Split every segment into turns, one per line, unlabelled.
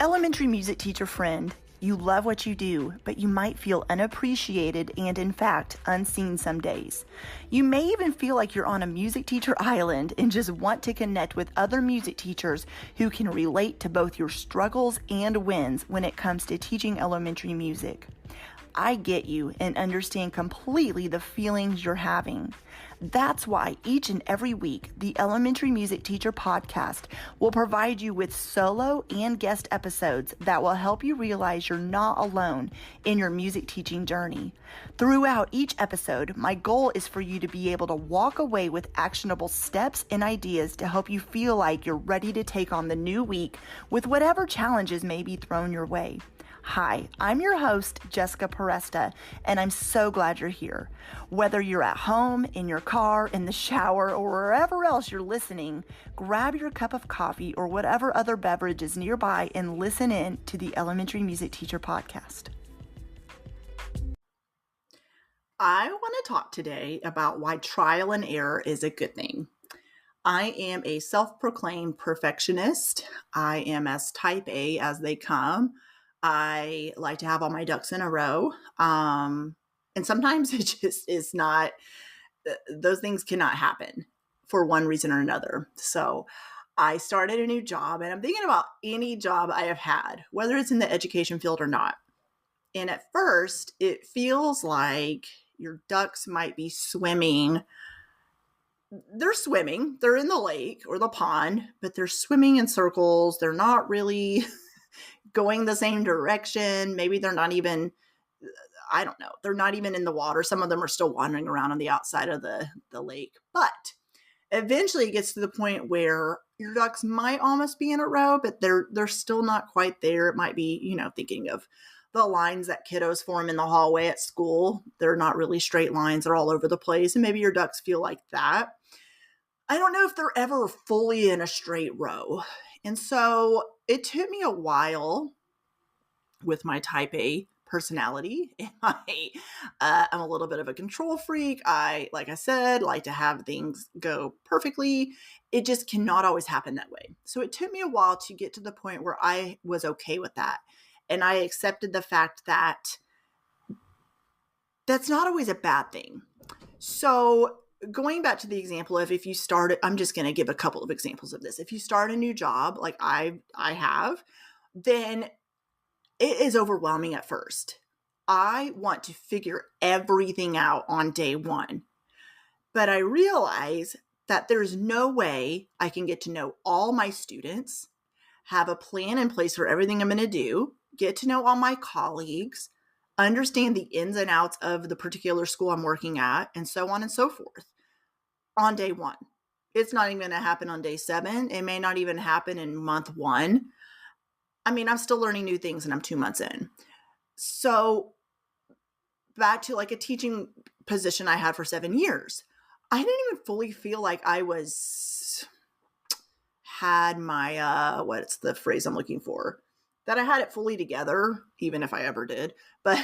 Elementary music teacher friend, you love what you do, but you might feel unappreciated and, in fact, unseen some days. You may even feel like you're on a music teacher island and just want to connect with other music teachers who can relate to both your struggles and wins when it comes to teaching elementary music. I get you and understand completely the feelings you're having. That's why each and every week, the Elementary Music Teacher Podcast will provide you with solo and guest episodes that will help you realize you're not alone in your music teaching journey. Throughout each episode, my goal is for you to be able to walk away with actionable steps and ideas to help you feel like you're ready to take on the new week with whatever challenges may be thrown your way. Hi, I'm your host, Jessica Peresta, and I'm so glad you're here. Whether you're at home, in your car, in the shower, or wherever else you're listening, grab your cup of coffee or whatever other beverage is nearby and listen in to the Elementary Music Teacher Podcast. I want to talk today about why trial and error is a good thing. I am a self-proclaimed perfectionist. I am as type A as they come. I like to have all my ducks in a row. And sometimes it just is not, those things cannot happen for one reason or another. So I started a new job and I'm thinking about any job I have had, whether it's in the education field or not. And at first it feels like your ducks might be swimming. They're swimming, they're in the lake or the pond, but they're swimming in circles. They're not really going the same direction. Maybe they're not even, I don't know, they're not even in the water. Some of them are still wandering around on the outside of the lake. But eventually it gets to the point where your ducks might almost be in a row, but they're still not quite there. It might be, thinking of the lines that kiddos form in the hallway at school. They're not really straight lines. They're all over the place. And maybe your ducks feel like that. I don't know if they're ever fully in a straight row. And so it took me a while with my type A personality. I'm a little bit of a control freak. Like I said, like to have things go perfectly. It just cannot always happen that way. So it took me a while to get to the point where I was okay with that. And I accepted the fact that that's not always a bad thing. So going back to the example of if you started, I'm just going to give a couple of examples of this. If you start a new job like I have, then it is overwhelming at first. I want to figure everything out on day one. But I realize that there's no way I can get to know all my students, have a plan in place for everything I'm going to do, get to know all my colleagues, understand the ins and outs of the particular school I'm working at, and so on and so forth on day one. It's not even going to happen on day 7. It may not even happen in month 1. I mean, I'm still learning new things and I'm 2 months in. So back to like a teaching position I had for 7 years. I didn't even fully feel like I had my, what's the phrase I'm looking for? That I had it fully together, even if I ever did, but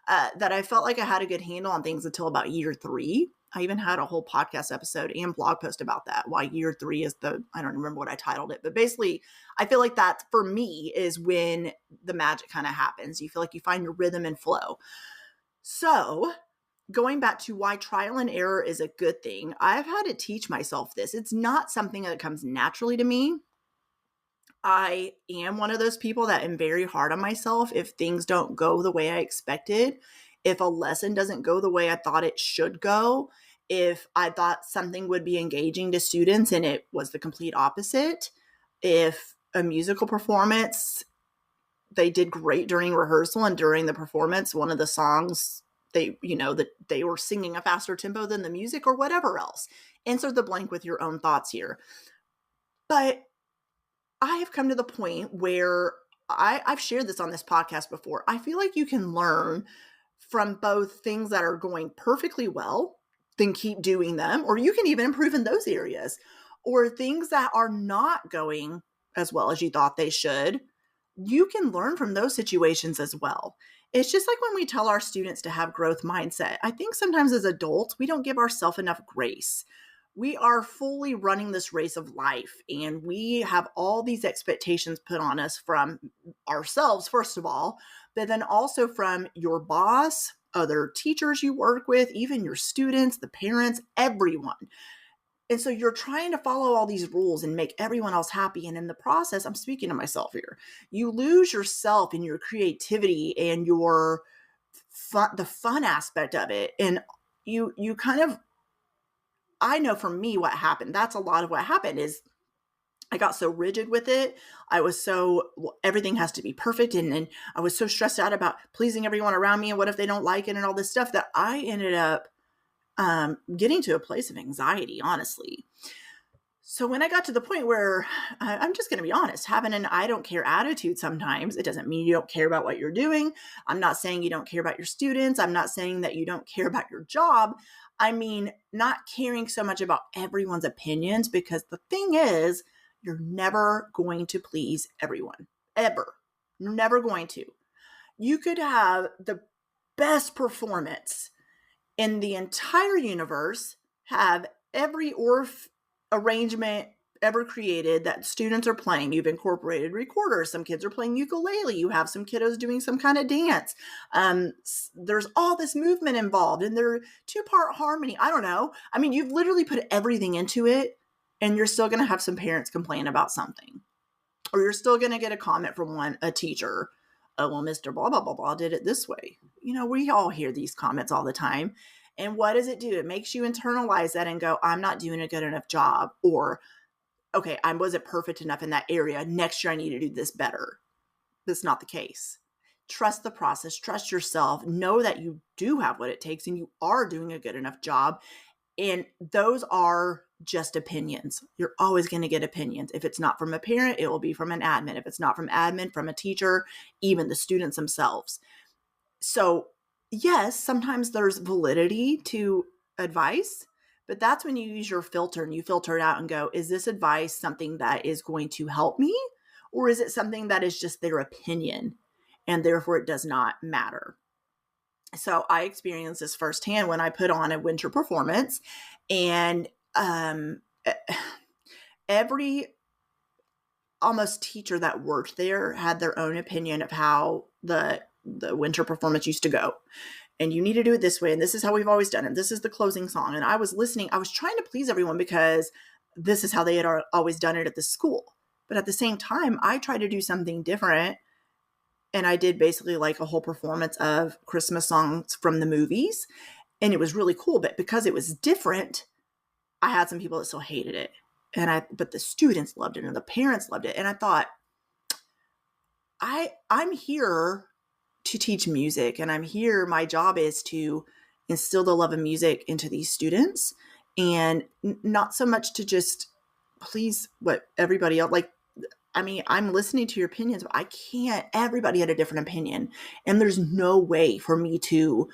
that I felt like I had a good handle on things until about year 3. I even had a whole podcast episode and blog post about that, why year 3 is I don't remember what I titled it, but basically I feel like that for me is when the magic kind of happens. You feel like you find your rhythm and flow. So going back to why trial and error is a good thing, I've had to teach myself this. It's not something that comes naturally to me. I am one of those people that am very hard on myself if things don't go the way I expected, if a lesson doesn't go the way I thought it should go, if I thought something would be engaging to students and it was the complete opposite, if a musical performance, they did great during rehearsal and during the performance, one of the songs, they were singing a faster tempo than the music or whatever else. Insert the blank with your own thoughts here. But I have come to the point where I've shared this on this podcast before. I feel like you can learn from both things that are going perfectly well, then keep doing them, or you can even improve in those areas, or things that are not going as well as you thought they should. You can learn from those situations as well. It's just like when we tell our students to have growth mindset. I think sometimes as adults, we don't give ourselves enough grace. We are fully running this race of life, and we have all these expectations put on us from ourselves, first of all, but then also from your boss, other teachers you work with, even your students, the parents, everyone. And so you're trying to follow all these rules and make everyone else happy. And in the process, I'm speaking to myself here, you lose yourself and your creativity and your the fun aspect of it. And you kind of, I know for me what happened. That's a lot of what happened is I got so rigid with it. I was so, everything has to be perfect. And I was so stressed out about pleasing everyone around me. And what if they don't like it and all this stuff that I ended up getting to a place of anxiety, honestly. So when I got to the point where I'm just going to be honest, having an I don't care attitude sometimes, it doesn't mean you don't care about what you're doing. I'm not saying you don't care about your students. I'm not saying that you don't care about your job. I mean, not caring so much about everyone's opinions, because the thing is, you're never going to please everyone, ever. You're never going to. You could have the best performance in the entire universe, have every ORF arrangement ever created that students are playing. You've incorporated recorders. Some kids are playing ukulele. You have some kiddos doing some kind of dance. There's all this movement involved, and they're two-part harmony. I don't know. I mean, you've literally put everything into it, and you're still going to have some parents complain about something. Or you're still going to get a comment from a teacher. Oh, well, Mr. Blah, blah, blah, blah did it this way. You know, we all hear these comments all the time. And what does it do? It makes you internalize that and go, I'm not doing a good enough job. Or, okay, I wasn't perfect enough in that area. Next year, I need to do this better. That's not the case. Trust the process. Trust yourself. Know that you do have what it takes and you are doing a good enough job. And those are just opinions. You're always going to get opinions. If it's not from a parent, it will be from an admin. If it's not from admin, from a teacher, even the students themselves. So yes, sometimes there's validity to advice, but that's when you use your filter and you filter it out and go, is this advice something that is going to help me? Or is it something that is just their opinion and therefore it does not matter? So I experienced this firsthand when I put on a winter performance, and every almost teacher that worked there had their own opinion of how the winter performance used to go. And you need to do it this way. And this is how we've always done it. This is the closing song. And I was listening. I was trying to please everyone because this is how they had always done it at the school. But at the same time, I tried to do something different. And I did basically like a whole performance of Christmas songs from the movies. And it was really cool. But because it was different, I had some people that still hated it. But the students loved it and the parents loved it. And I thought, I'm here to teach music, and I'm here. My job is to instill the love of music into these students, and not so much to just please what everybody else like. I mean, I'm listening to your opinions, but I can't. Everybody had a different opinion, and there's no way for me to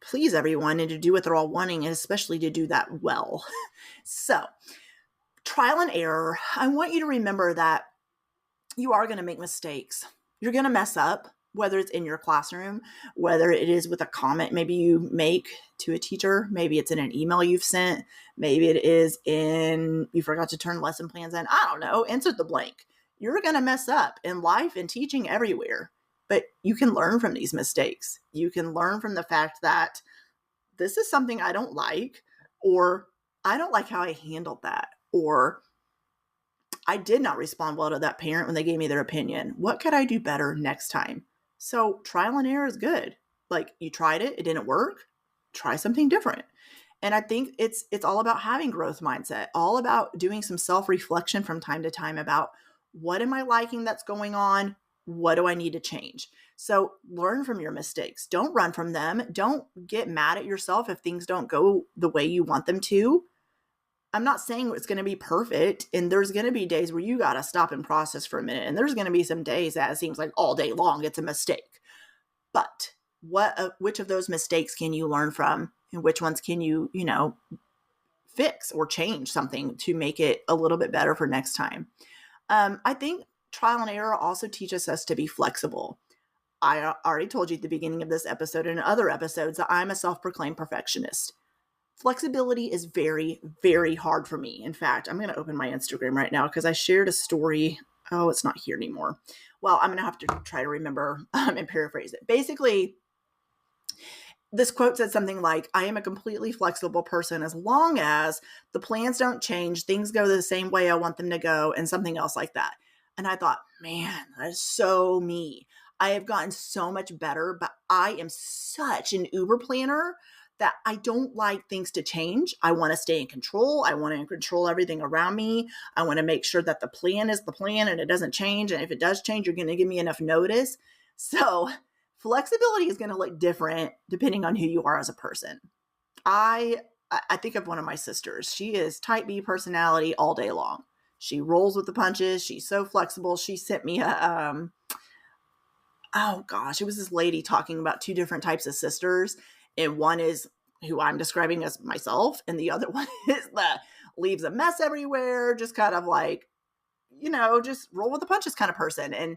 please everyone and to do what they're all wanting, and especially to do that well. So, trial and error. I want you to remember that you are going to make mistakes. You're going to mess up, whether it's in your classroom, whether it is with a comment maybe you make to a teacher, maybe it's in an email you've sent, maybe it is you forgot to turn lesson plans in. I don't know, insert the blank. You're going to mess up in life and teaching everywhere, but you can learn from these mistakes. You can learn from the fact that this is something I don't like, or I don't like how I handled that, or I did not respond well to that parent when they gave me their opinion. What could I do better next time? So trial and error is good. Like, you tried it, it didn't work, try something different. And I think it's all about having growth mindset, all about doing some self-reflection from time to time about what am I liking that's going on? What do I need to change? So learn from your mistakes. Don't run from them. Don't get mad at yourself if things don't go the way you want them to. I'm not saying it's going to be perfect, and there's going to be days where you got to stop and process for a minute, and there's going to be some days that it seems like all day long it's a mistake. But which of those mistakes can you learn from, and which ones can you, fix or change something to make it a little bit better for next time? I think trial and error also teaches us to be flexible. I already told you at the beginning of this episode and in other episodes that I'm a self-proclaimed perfectionist. Flexibility is very, very hard for me. In fact, I'm going to open my Instagram right now because I shared a story. Oh, it's not here anymore. Well, I'm going to have to try to remember and paraphrase it. Basically, this quote said something like, I am a completely flexible person as long as the plans don't change, things go the same way I want them to go, and something else like that. And I thought, man, that is so me. I have gotten so much better, but I am such an uber planner that I don't like things to change. I want to stay in control. I want to control everything around me. I want to make sure that the plan is the plan and it doesn't change. And if it does change, you're going to give me enough notice. So flexibility is going to look different depending on who you are as a person. I think of one of my sisters. She is type B personality all day long. She rolls with the punches. She's so flexible. She sent me it was this lady talking about two different types of sisters. And one is who I'm describing as myself. And the other one is that leaves a mess everywhere. Just kind of like, just roll with the punches kind of person. And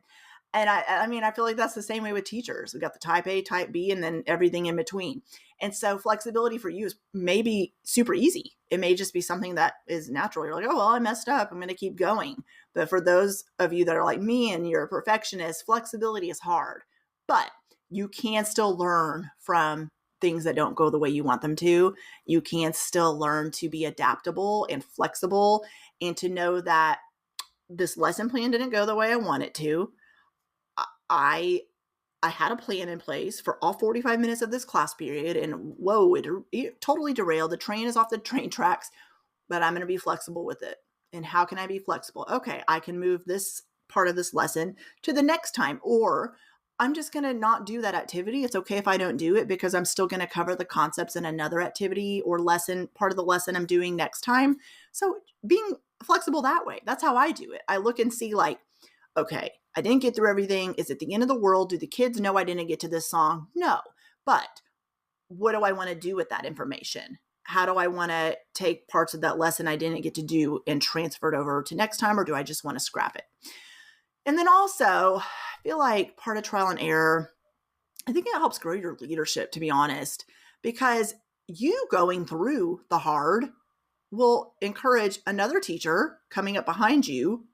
I mean, I feel like that's the same way with teachers. We've got the type A, type B, and then everything in between. And so flexibility for you is maybe super easy. It may just be something that is natural. You're like, oh, well, I messed up. I'm going to keep going. But for those of you that are like me and you're a perfectionist, flexibility is hard. But you can still learn from things that don't go the way you want them to. You can still learn to be adaptable and flexible and to know that this lesson plan didn't go the way I want it to. I had a plan in place for all 45 minutes of this class period, and whoa, it totally derailed. The train is off the train tracks, but I'm going to be flexible with it. And how can I be flexible? Okay, I can move this part of this lesson to the next time, or I'm just going to not do that activity. It's okay if I don't do it because I'm still going to cover the concepts in another activity or lesson, part of the lesson I'm doing next time. So being flexible that way, that's how I do it. I look and see like, okay, I didn't get through everything. Is it the end of the world? Do the kids know I didn't get to this song? No. But what do I want to do with that information? How do I want to take parts of that lesson I didn't get to do and transfer it over to next time, or do I just want to scrap it? And then also, I feel like part of trial and error, I think it helps grow your leadership, to be honest, because you going through the hard will encourage another teacher coming up behind you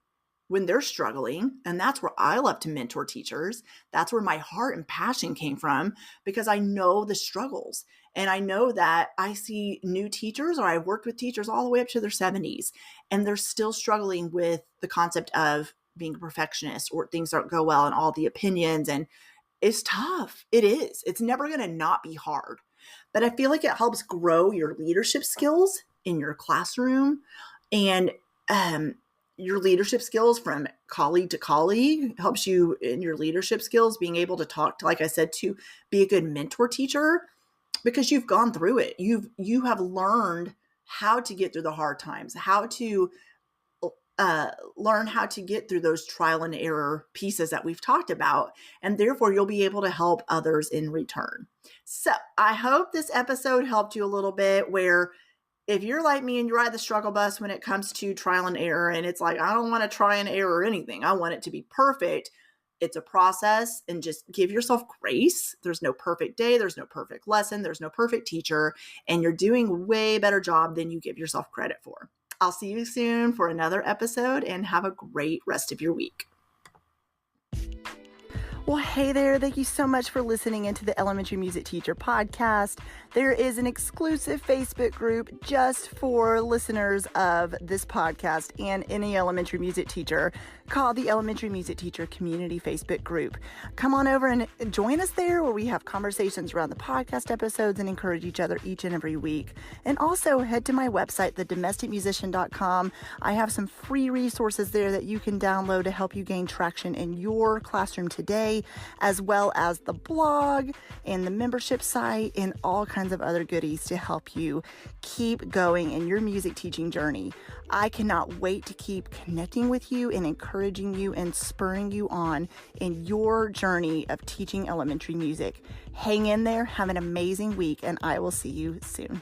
when they're struggling. And that's where I love to mentor teachers. That's where my heart and passion came from, because I know the struggles. And I know that I see new teachers, or I've worked with teachers all the way up to their 70s, and they're still struggling with the concept of being a perfectionist, or things don't go well and all the opinions. And it's tough. It is. It's never going to not be hard. But I feel like it helps grow your leadership skills in your classroom, and your leadership skills from colleague to colleague. Helps you in your leadership skills, being able to talk to, like I said, to be a good mentor teacher, because you've gone through it. You have learned how to get through the hard times, how to learn how to get through those trial and error pieces that we've talked about. And therefore, you'll be able to help others in return. So I hope this episode helped you a little bit, where if you're like me and you ride the struggle bus when it comes to trial and error, and it's like, I don't want to try and error anything. I want it to be perfect. It's a process, and just give yourself grace. There's no perfect day. There's no perfect lesson. There's no perfect teacher, and you're doing a way better job than you give yourself credit for. I'll see you soon for another episode, and have a great rest of your week. Well, hey there. Thank you so much for listening into the Elementary Music Teacher Podcast. There is an exclusive Facebook group just for listeners of this podcast and any elementary music teacher, called the Elementary Music Teacher Community Facebook Group. Come on over and join us there, where we have conversations around the podcast episodes and encourage each other each and every week. And also head to my website, thedomesticmusician.com. I have some free resources there that you can download to help you gain traction in your classroom today, as well as the blog and the membership site and all kinds of other goodies to help you keep going in your music teaching journey. I cannot wait to keep connecting with you and encouraging you and spurring you on in your journey of teaching elementary music. Hang in there, have an amazing week, and I will see you soon.